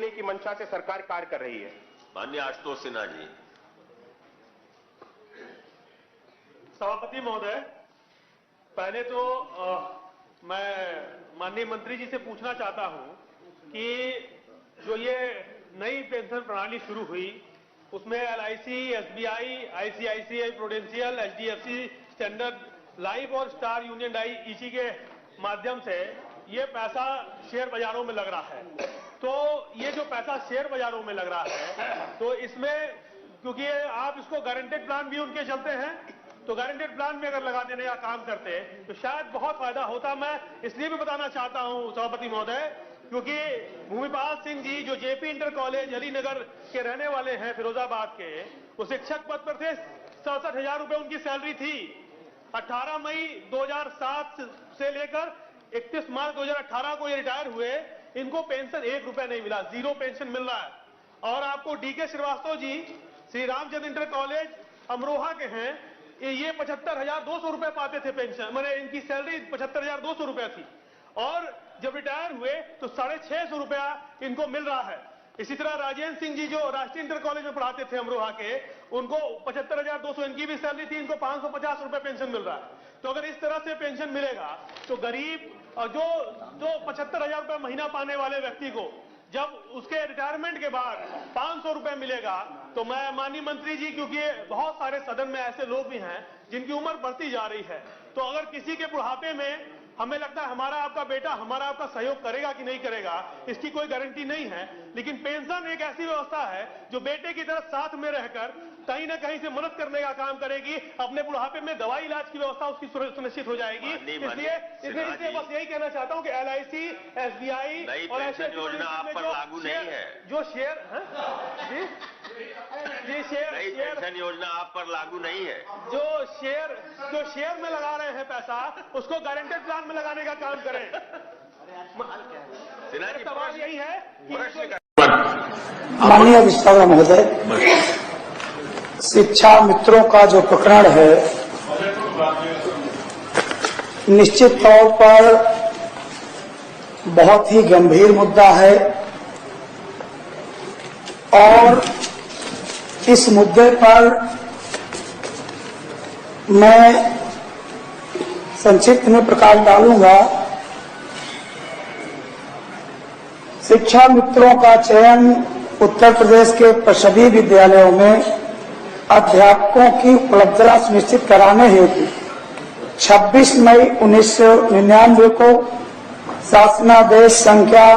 देने की मंशा से सरकार कार्य कर रही है। माननीय आशुतोष सिन्हा जी। सभापति महोदय, पहले तो मैं माननीय मंत्री जी से पूछना चाहता हूं कि जो ये नई पेंशन प्रणाली शुरू हुई उसमें LIC, SBI, ICICI prudential, HDFC, standard life और स्टार यूनियन EC के माध्यम से ये पैसा शेयर बाजारों में लग रहा है। तो ये जो पैसा शेयर बाजारों में लग रहा है तो इसमें क्योंकि आप इसको गारंटेड प्लान भी उनके चलते हैं तो गारंटेड प्लान में अगर लगा देने का काम करते तो शायद बहुत फायदा होता। मैं इसलिए भी बताना चाहता हूं सभापति महोदय क्योंकि भूमिपाल सिंह जी जो JP इंटर कॉलेज अलीनगर के रहने वाले हैं फिरोजाबाद के, वो शिक्षक पद पर थे। 67,000 रुपए उनकी सैलरी थी। 18 मई 2007 से लेकर 31 मार्च 2018 को ये रिटायर हुए। इनको पेंशन 1 रुपया नहीं मिला, 0 पेंशन मिल रहा है। और आपको DK Srivastava ji Shri Ramchandra inter college Amroha के हैं, ये 75,200 रुपए पाते थे पेंशन, मैंने इनकी सैलरी 75,200 रुपया थी और जब रिटायर हुए तो 650 रुपया इनको मिल रहा है। इसी तरह राजेंद्र सिंह जी जो राष्ट्रीय इंटर कॉलेज में पढ़ाते थे अमरोहा के, उनको 75,200 इनकी भी सैलरी थी, इनको 550 रुपए पेंशन मिल रहा है। तो अगर इस तरह से पेंशन मिलेगा तो गरीब और जो 75,000 रुपए महीना पाने वाले व्यक्ति को जब उसके रिटायरमेंट के बाद 500 रुपए मिलेगा तो मैं माननीय मंत्री जी, क्योंकि बहुत सारे सदन में ऐसे लोग भी हैं जिनकी उम्र बढ़ती जा रही है, तो अगर किसी के बुढ़ापे में हमें लगता है हमारा आपका बेटा हमारा आपका सहयोग करेगा कि नहीं करेगा इसकी कोई गारंटी नहीं है, लेकिन पेंशन एक ऐसी व्यवस्था है जो बेटे की तरह साथ में रहकर कहीं ना कहीं से मदद करने का काम करेगी। अपने बुढ़ापे में दवाई इलाज की व्यवस्था उसकी सुनिश्चित हो जाएगी। इसलिए बस यही कहना चाहता हूं कि LIC, SBI और ऐसे योजना आप पर लागू नहीं है। जो शेयर पेंशन योजना आप पर लागू नहीं है। जो शेयर में लगा रहे हैं पैसा उसको गारंटेड प्लान में लगाने का काम करें। सवाल यही है कि माननीय अधिष्ठाता महोदय, शिक्षा मित्रों का जो प्रकरण है निश्चित तौर पर बहुत ही गंभीर मुद्दा है और इस मुद्दे पर मैं संक्षिप्त में प्रकाश डालूंगा। शिक्षा मित्रों का चयन उत्तर प्रदेश के सभी विद्यालयों में अध्यापकों की उपलब्धता सुनिश्चित कराने हेतु 26 मई 1999 को शासनादेश संख्या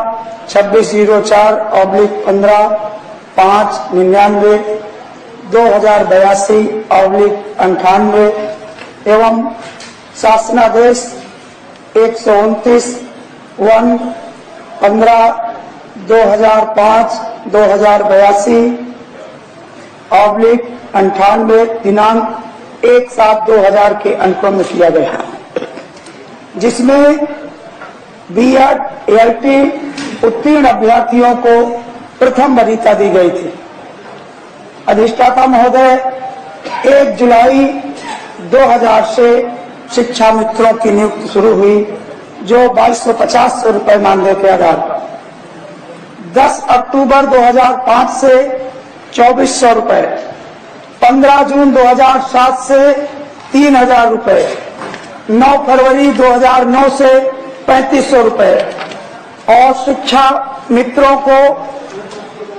2604/15 5/99 2082/98 एवं शासनादेश 129/15 2005/2082/98 दिनांक 1/7/2000 के अनुक्रम में किया गया है, जिसमें B.Ed, ALT उत्तीर्ण अभ्यर्थियों को प्रथम वरीयता दी गई थी। अधिष्ठाता महोदय, 1 जुलाई 2000 से शिक्षा मित्रों की नियुक्ति शुरू हुई जो 2250 रुपए मानदेय के आधार पर। 10 अक्टूबर 2005 से 2400 रुपए, 15 जून 2007 से 3000 रुपए, 9 फरवरी 2009 से 3500 रुपए और शिक्षा मित्रों को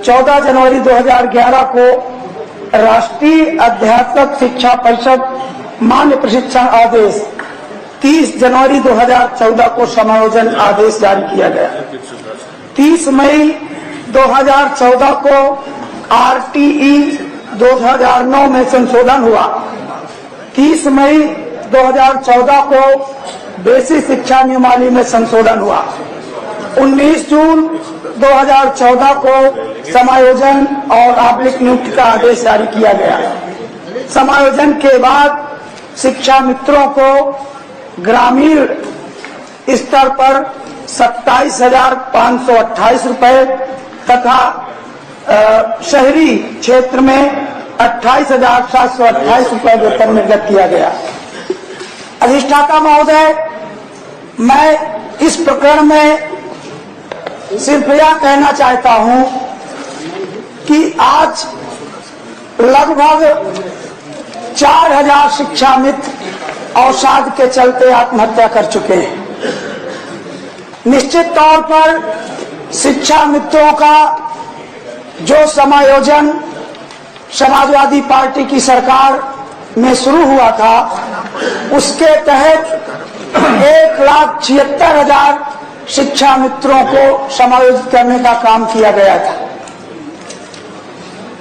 14 जनवरी 2011 को राष्ट्रीय अध्यापक शिक्षा परिषद मान्य प्रशिक्षण आदेश 30 जनवरी 2014 को समायोजन आदेश जारी किया गया। 30 मई 2014 को RTE 2009 में संशोधन हुआ। 30 मई 2014 को बेसिक शिक्षा नियमावली में संशोधन हुआ। 19 जून 2014 को समायोजन और आबलिक नियुक्ति का आदेश जारी किया गया। समायोजन के बाद शिक्षा मित्रों को ग्रामीण स्तर पर 27,528 रुपए तथा शहरी क्षेत्र में 28,728 रुपए वेतन निर्गत किया गया। अधिष्ठाता महोदय, मैं इस प्रकरण में सिर्फ यह कहना चाहता हूं कि आज लगभग 4000 शिक्षा मित्र अवसाद के चलते आत्महत्या कर चुके हैं। निश्चित तौर पर शिक्षा मित्रों का जो समायोजन समाजवादी पार्टी की सरकार में शुरू हुआ था, उसके तहत 1,76,000 शिक्षा मित्रों को समायोजित करने का काम किया गया था।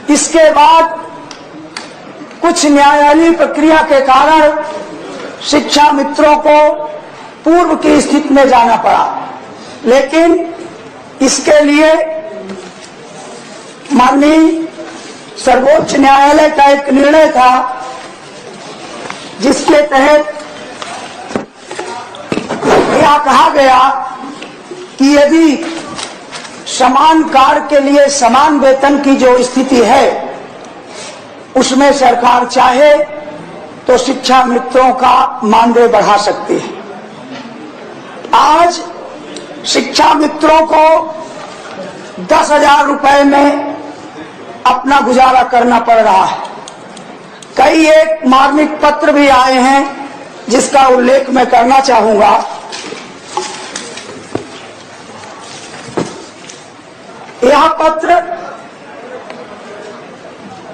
इसके बाद कुछ न्यायालयीय प्रक्रिया के कारण शिक्षा मित्रों को पूर्व की स्थिति में जाना पड़ा, लेकिन इसके लिए माननीय सर्वोच्च न्यायालय का एक निर्णय था, जिसके तहत यह कहा गया कि यदि समान कार्य के लिए समान वेतन की जो स्थिति है, उसमें सरकार चाहे तो शिक्षा मित्रों का मानदेय बढ़ा सकती है। आज शिक्षा मित्रों को 10,000 रुपए में अपना गुजारा करना पड़ रहा है। कई एक मार्मिक पत्र भी आए हैं, जिसका उल्लेख मैं करना चाहूंगा। यह पत्र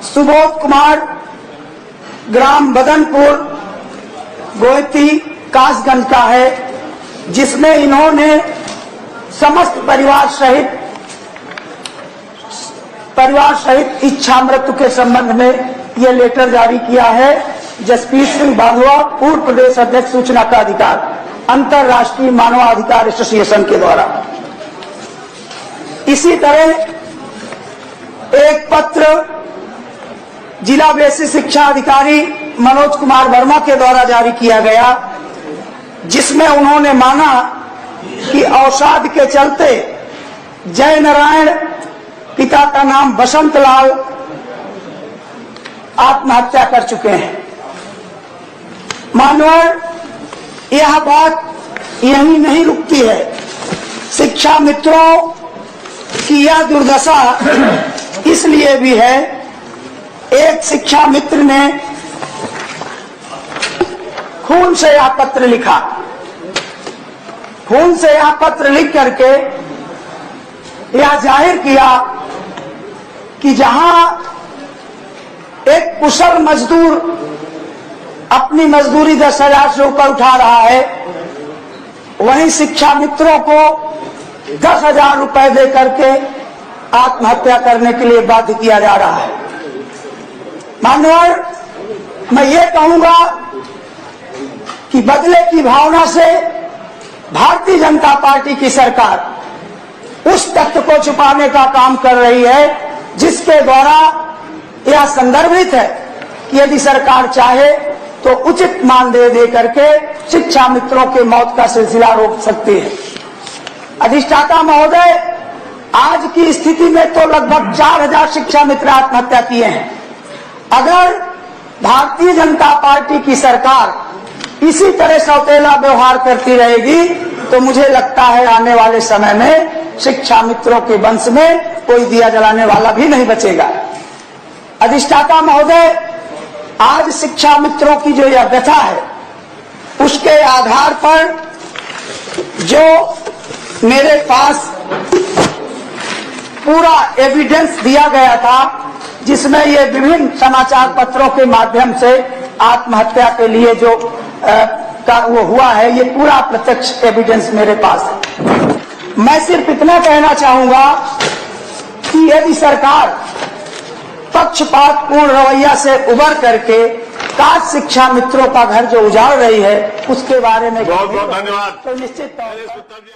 सुबोध कुमार, ग्राम बदनपुर, गोयती, कासगंज का है, जिसमें इन्होंने समस्त परिवार सहित इच्छा मृत्यु के संबंध में यह लेटर जारी किया है। जसपीत सिंह बाधवा, पूर्व प्रदेश अध्यक्ष सूचना का अधिकार, अंतर्राष्ट्रीय मानवाधिकार एसोसिएशन के द्वारा। इसी तरह एक पत्र जिला बेसिक शिक्षा अधिकारी मनोज कुमार वर्मा के द्वारा जारी किया गया, जिसमें उन्होंने माना कि अवसाद के चलते जय नारायण, पिता का नाम बसंत लाल, आत्महत्या कर चुके हैं। मानवर, यह बात यही नहीं रुकती है। शिक्षा मित्रों की यह दुर्दशा इसलिए भी है, एक शिक्षा मित्र ने खून से यह पत्र लिखा। खून से यह पत्र लिख करके यह जाहिर किया कि जहां एक कुशल मजदूर अपनी मजदूरी 10,000 से ऊपर उठा रहा है, वहीं शिक्षा मित्रों को 10,000 रुपए दे करके आत्महत्या करने के लिए बाध्य किया जा रहा है। मानवर, मैं ये कहूंगा कि बदले की भावना से भारतीय जनता पार्टी की सरकार उस तथ्य को छुपाने का काम कर रही है, जिसके द्वारा यह संदर्भित है कि यदि सरकार चाहे तो उचित मानदेय दे करके शिक्षा मित्रों के मौत का सिलसिला रोक सकती है। अधिष्ठाता महोदय, आज की स्थिति में तो लगभग 4,000 शिक्षा मित्र आत्महत्या किए हैं। अगर भारतीय जनता पार्टी की सरकार इसी तरह सौतेला व्यवहार करती रहेगी, तो मुझे लगता है आने वाले समय में शिक्षा मित्रों के वंश में कोई दिया जलाने वाला भी नहीं बचेगा। अधिष्ठाता महोदय, आज शिक्षा मित्रों की जो यह व्यथा है, उसके आधार पर जो मेरे पास पूरा एविडेंस दिया गया था, जिसमें ये विभिन्न समाचार पत्रों के माध्यम से आत्महत्या के लिए जो वो हुआ है, ये पूरा प्रत्यक्ष एविडेंस मेरे पास है। मैं सिर्फ इतना कहना चाहूंगा कि यदि सरकार पक्षपातपूर्ण रवैया से उबर करके काश शिक्षा मित्रों का घर जो उजाड़ रही है, उसके बारे में बहुत बहुत धन्यवाद। तो निश्चित तौर पर